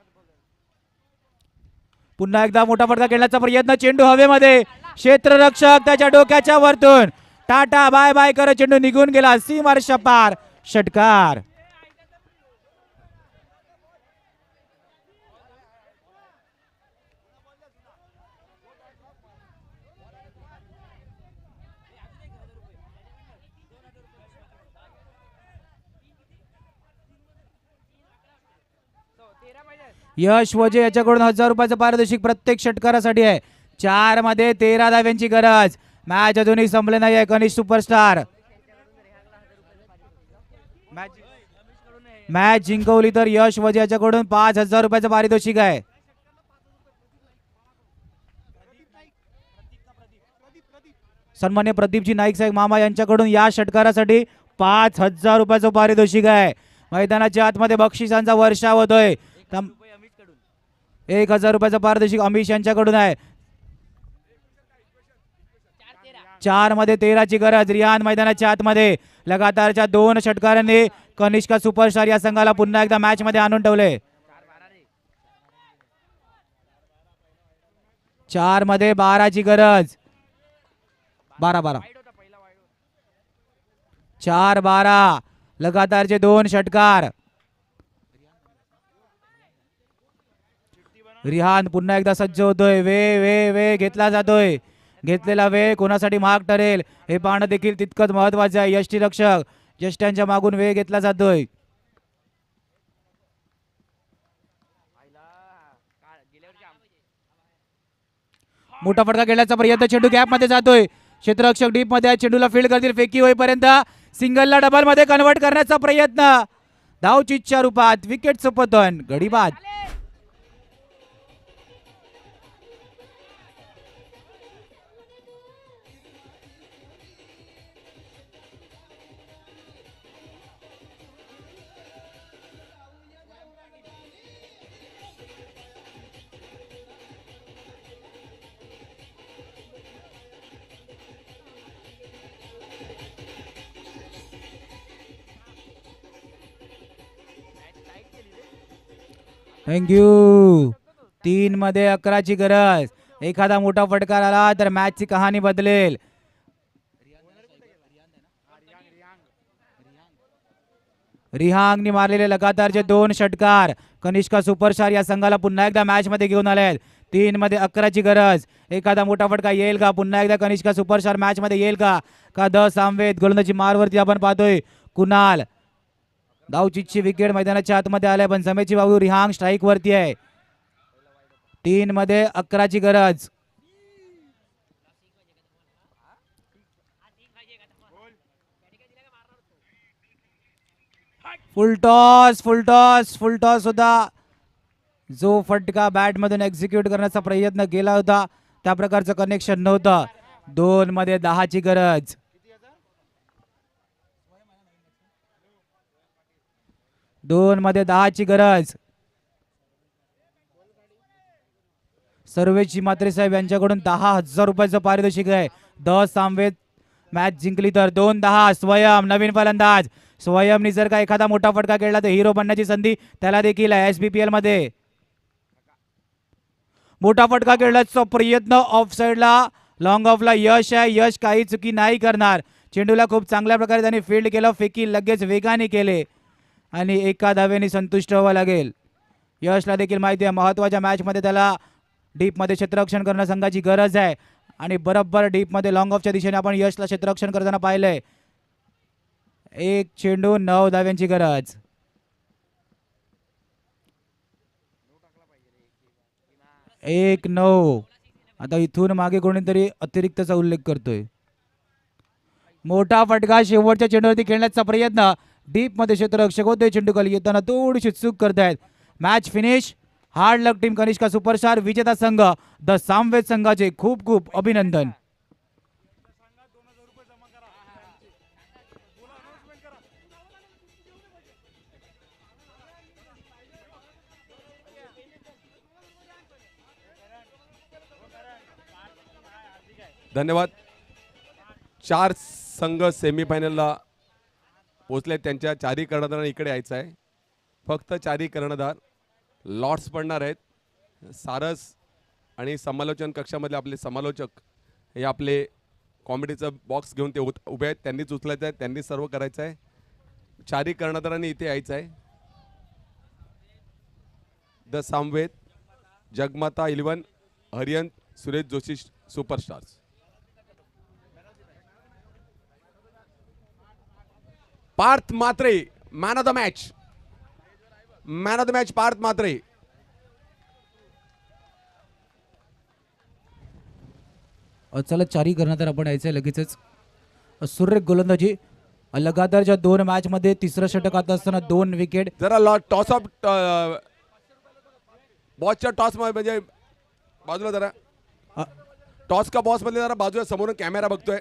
पुन्हा एकदा मोठा फटका खेळण्याचा प्रयत्न, चेंडू हवेमध्ये, क्षेत्ररक्षक त्याच्या डोक्याच्या वरतून टाटा बाय बाय करत चेंडू निघून गेला सीमारेषा पार. षटकार. यश वजे याच्याकडून 1000 रुपयाचं पारितोषिक प्रत्येक षटकारासाठी आहे. 4 मध्ये 13 धाव्यांची गरज. मॅच अजूनही संपले नाही आहे. कनिष्ठ सुपरस्टार मॅच जिंकवली तर यश वजे याच्याकडून 5000 रुपयाचं पारितोषिक आहे. सन्मान्य प्रदीपजी नाईक साहेब मामा यांच्याकडून या षटकारासाठी 5000 रुपयाचं पारितोषिक आहे. मैदानाच्या आतमध्ये बक्षिसांचा वर्षाव होतोय. 1000 रुपयाचं पारितोषिक अमिश यांच्याकडून आहे. 4 मध्ये 13ची गरज. रियान मैदानाच्या आतमध्ये लगातारच्या 2 षटकारांनी कनिष्का सुपरस्टार या संघाला पुन्हा एकदा मॅच मध्ये आणून ठेवले. 4 मध्ये 12ची गरज. 12 4-12 लगातारचे 2 षटकार. रिहान पुन्हा एकदा सज्ज होतोय. वे घेतला जातोय. घेतलेला वेळ कोणासाठी महाग ठरेल हे पाहणं देखील तितकंच महत्वाचं आहे. यष्टीरक्षक यष्ट्यांच्या मागून वेळ घेतला जातोय. मोठा फटका खेळण्याचा प्रयत्न, चेंडू गॅप मध्ये जातोय. क्षेत्ररक्षक डीप मध्ये, चेंडूला फील्ड करतील. फेकी होईपर्यंत सिंगलला डबल मध्ये कन्वर्ट करण्याचा प्रयत्न. धावचीतच्या रूपात विकेटचं पतन. गडी बाद. थँक्यू. 3 मध्ये 11ची गरज. एखादा मोठा फटकार आला तर मॅचची कहाणी बदलेल. रिहांगने मारलेले लगातारचे 2 षटकार कनिष्का सुपरस्टार या संघाला पुन्हा एकदा मॅच मध्ये घेऊन आले आहेत. 3 मध्ये 11ची गरज. एखादा मोठा फटका येईल का? पुन्हा एकदा कनिष्का सुपरस्टार मॅच मध्ये येईल का? द सामवेद गोलंदाजी मारवरती आपण पाहतोय. कुणाल धावचीतची विकेट मैदानाच्या आतमध्ये आलाय, पण जमेची बाबू रिहांग स्ट्राईक वरती आहे. 3 मध्ये 11ची गरज. फुलटॉस होता. जो फटका बॅट मधून एक्झिक्यूट करण्याचा प्रयत्न केला होता त्या प्रकारचं कनेक्शन नव्हतं. 2 मध्ये 10ची गरज. 2 मध्ये 10ची गरज. सर्वेची मात्रे साहेब यांच्याकडून 10,000 रुपयाचं पारितोषिक आहे. सामवेद मॅच जिंकली तर 2-10. स्वयं नवीन फलंदाज. स्वयंनी जर का एखादा मोठा फटका खेळला तर हिरो बनण्याची संधी त्याला देखील आहे. SBPL मध्ये मोठा फटका खेळण्याचा प्रयत्न ऑफ साइडला, लॉंग ऑफला यश आहे. यश काही चुकी नाही करणार. चेंडूला खूप चांगल्या प्रकारे त्यांनी फील्ड केलं. फेकी लगेच वेगाने केले आणि एका धावेने संतुष्ट व्हावं लागेल. यशला देखील माहिती आहे महत्वाच्या मॅच मध्ये त्याला डीप मध्ये क्षेत्ररक्षण करणं संघाची गरज आहे आणि बरोबर डीप मध्ये लॉंग ऑफच्या दिशेने आपण यशला क्षेत्ररक्षण करताना पाहिलंय. 1 चेंडू 9 धाव्यांची गरज. एक 9. आता इथून मागे कोणीतरी अतिरिक्तचा उल्लेख करतोय. मोठा फटका शेवटच्या चेंडूवरती खेळण्याचा प्रयत्न डीप मध्ये क्षेत्ररक्षक होते. चेंडू खाली येताना थोडीशी चूक करतायत. Match finish. हार्ड लक टीम कनिष्का सुपरस्टार विजेता संघ द सामवेद संघाचे खूप खूप अभिनंदन.
धन्यवाद. 4 संघ सेमीफायनलला पोचले. त्यांच्या 4ही कर्णधारांना इकडे यायचं आहे. फक्त 4ही कर्णधार लॉट्स पडणार आहेत. सारस आणि समालोचन कक्षामधले आपले समालोचक हे आपले कॉमेडीचं बॉक्स घेऊन ते उभे आहेत. त्यांनीच उचलायचं आहे, त्यांनीच सर्व करायचं आहे. 4ही कर्णधारांनी इथे यायचं आहे. The Samved, Jagmata 11, Hariyant, Suresh Joshi superstars. Parth Mhatre man of the match. Man of the match Parth Mhatre.
चला 4ही कर्णधार आपण यायचंय लगेचच. सुरेख गोलंदाजी. लगातारच्या 2 मॅच मध्ये तिसरं षटक आता असताना 2 विकेट.
जरा टॉस ऑफ बॉसच्या टॉस म्हणजे बाजूला जरा टॉस का बॉस मध्ये जरा बाजूला समोर कॅमेरा बघतोय.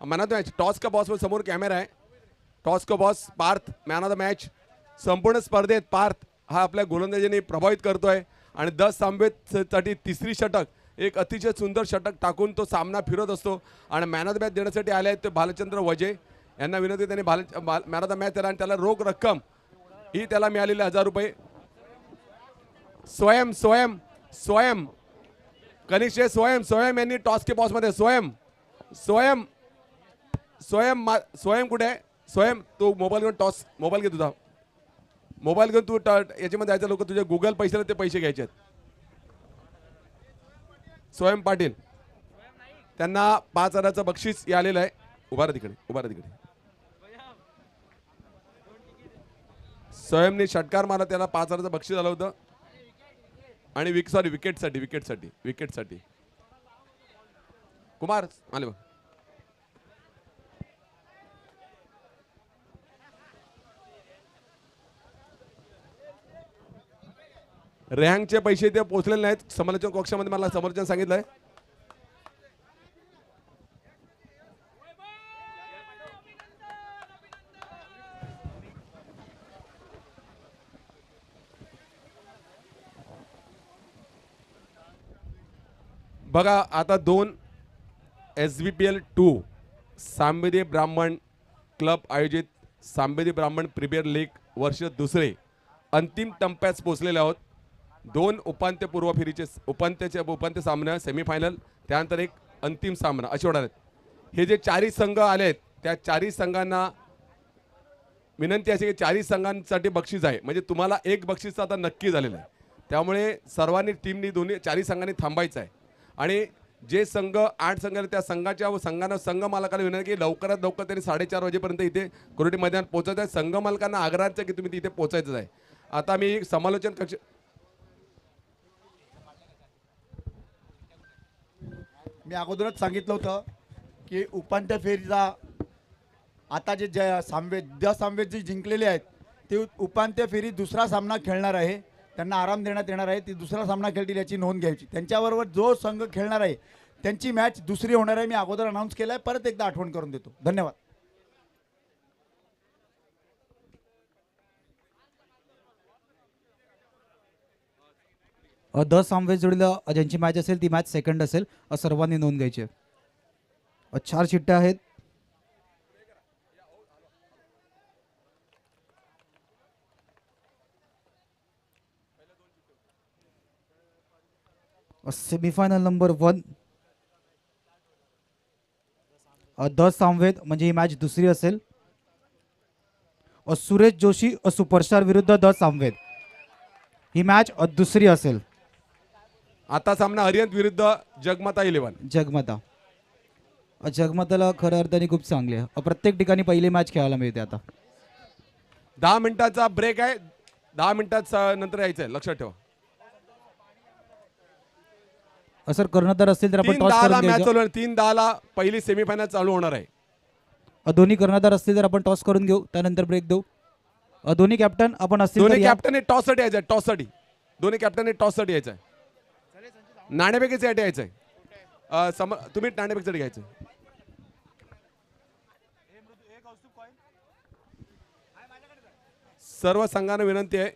Man of the match toss का बॉस मध्ये समोर कॅमेरा आहे. टॉस का boss Parth man of the match. संपूर्ण स्पर्धेत पार्थ हा आपल्या गोलंदाजीने प्रभावित करतोय आणि 10 सामवेदसाठी तिसरी षटक एक अतिशय सुंदर षटक टाकून तो सामना फिरत असतो. आणि मॅन ऑफ द मॅच देण्यासाठी आले आहेत ते भालचंद्र वजे यांना विनंती. त्यांनी मॅन ऑफ द मॅच दिला आणि त्याला रोख रक्कम ही त्याला मिळालेली 1000 रुपये. स्वयं स्वयं स्वयं कनिष्ठ स्वयं यांनी टॉस के बॉस मध्ये स्वयं कुठे आहे? स्वयं तू मोबाईल घेऊन टॉस मोबाईल घे. तुझा मोबाईल घेऊन तू याच्यामध्ये जायचं. लोक तुझे गुगल पैसे ते पैसे घ्यायचे आहेत. स्वयं पाटील त्यांना 5000चं बक्षीस आलेलं आहे. उभा राहा तिकडे. स्वयंने षटकार मारला, त्याला 5000चं बक्षीस आलं होतं. आणि विकेटसाठी कुमार आले बघ. रेहंगचे पैसे ते पोहोचलेले नाहीत. समालोचन कक्षामध्ये मला समोरच्यानं सांगितलंय. बघा आता 2 SBPL 2 सांबेदी ब्राह्मण क्लब आयोजित सांबेदी ब्राह्मण प्रीमियर लीग वर्ष 2 अंतिम टप्प्यात पोहोचलेले आहोत. 2 उपांत्यपूर्व फेरीचे उपांत्य सामना सेमीफायनल, त्यानंतर एक अंतिम सामना असे होणार आहेत. हे जे 4ही संघ आलेत त्या 4ही संघांना विनंती अशी की 4ही संघांसाठी बक्षीस आहे. म्हणजे तुम्हाला एक बक्षीस आता नक्की झालेलं आहे. त्यामुळे सर्वांनी टीमनी 4ही संघांनी थांबायचं आहे. आणि जे संघ 8 संघ त्या संघांना संघ मालकाला विनंती की लवकरात लवकर त्यांनी 4:30 वाजेपर्यंत इथे कोरोटी मैदान पोहोचायचं आहे. संघ मालकांना आग्रहाचं की तुम्ही तिथे पोहोचायचं आहे. आता मी समालोचन कक्ष
मी अगोदरच सांगितलं होतं की उपांत्य फेरीचा आता जे सामवेद जे जिंकलेले आहेत ते उपांत्य फेरी दुसरा सामना खेळणार आहे. त्यांना आराम देण्यात येणार आहे. ती दुसरा सामना खेळतील याची नोंद घ्यायची. त्यांच्याबरोबर जो संघ खेळणार आहे त्यांची मॅच दुसरी होणार आहे. मी अगोदर अनाऊन्स केलं आहे, परत एकदा आठवण करून देतो. धन्यवाद.
द सामवेद जोडीला ज्यांची मॅच असेल ती मॅच सेकंड असेल. सर्वांनी नोंद घ्यायची. 4 चिठ्ठ्या आहेत. सेमीफायनल नंबर 1 द सामवेद म्हणजे ही मॅच दुसरी असेल. सुरेश जोशी सुपरस्टार विरुद्ध द सामवेद ही मॅच दुसरी असेल.
आता सामना हरियंत विरुद्ध जगमाता 11.
जगमाताला खऱ्या अर्थाने खूप चांगली आहे. प्रत्येक ठिकाणी पहिली मॅच खेळायला मिळते. आता
10 मिनिटाचा ब्रेक आहे. 10 मिनिटात नंतर यायचं आहे, लक्षात ठेवा.
सर कर्णधार असतील तर आपण
3:10
टॉस
ला
करून
मॅच
घ्यायचं.
चालू आहे. 3:10 ला पहिली सेमीफायनल चालू होणार आहे.
दोन्ही कर्णधार असतील तर आपण टॉस करून घेऊ, त्यानंतर ब्रेक देऊ. दोन्ही कॅप्टन आपण असतील तर
दोन्ही
या.
कॅप्टन टॉस साठी यायचं टॉस साठी. दोन्ही कॅप्टन टॉस साठी यायचं आहे. नाणेफेकीसाठी यायचं आहे. तुम्ही नाणेफेकीसाठी घ्यायचं. सर्व संघांना विनंती आहे.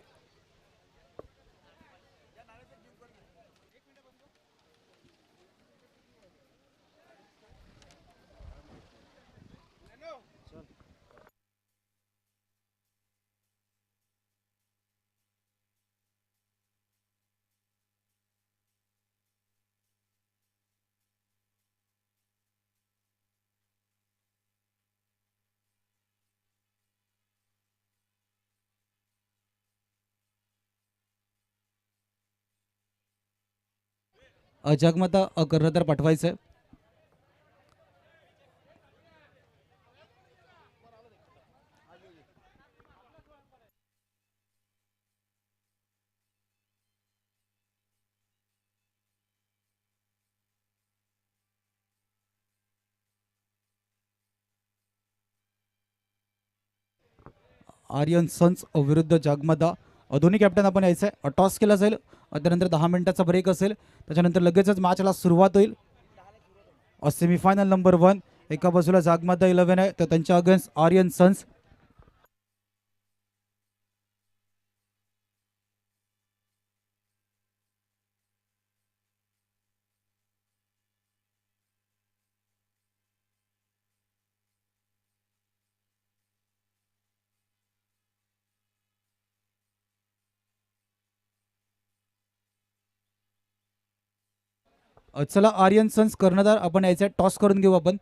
जगमाता कर्णधार पाठवायचं आहे. आर्यन सन्स विरुद्ध जगमाता. दोन्ही कॅप्टन आपण यायचं आहे. टॉस केला जाईल, त्यानंतर 10 मिनिटाचा ब्रेक असेल, त्याच्यानंतर लगेचच मॅचला सुरुवात होईल. Semifinal number 1. एका बाजूला जागमाता 11 आहे तर त्यांच्या अगेन्स्ट आर्यन सन्स. चला आर्यन सन्स कर्णधार आपण यायचं आहे. टॉस करून घेऊ आपण.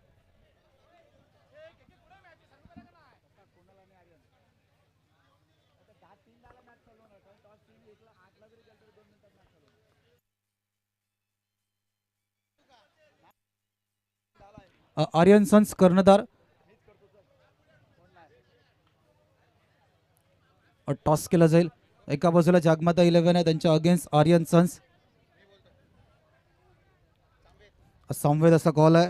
आर्यन सन्स कर्णधार. टॉस केला जाईल. एका बाजूला जागमाता 11 आहे त्यांच्या अगेन्स्ट आर्यन सन्स. संवेद असा कॉल आहे.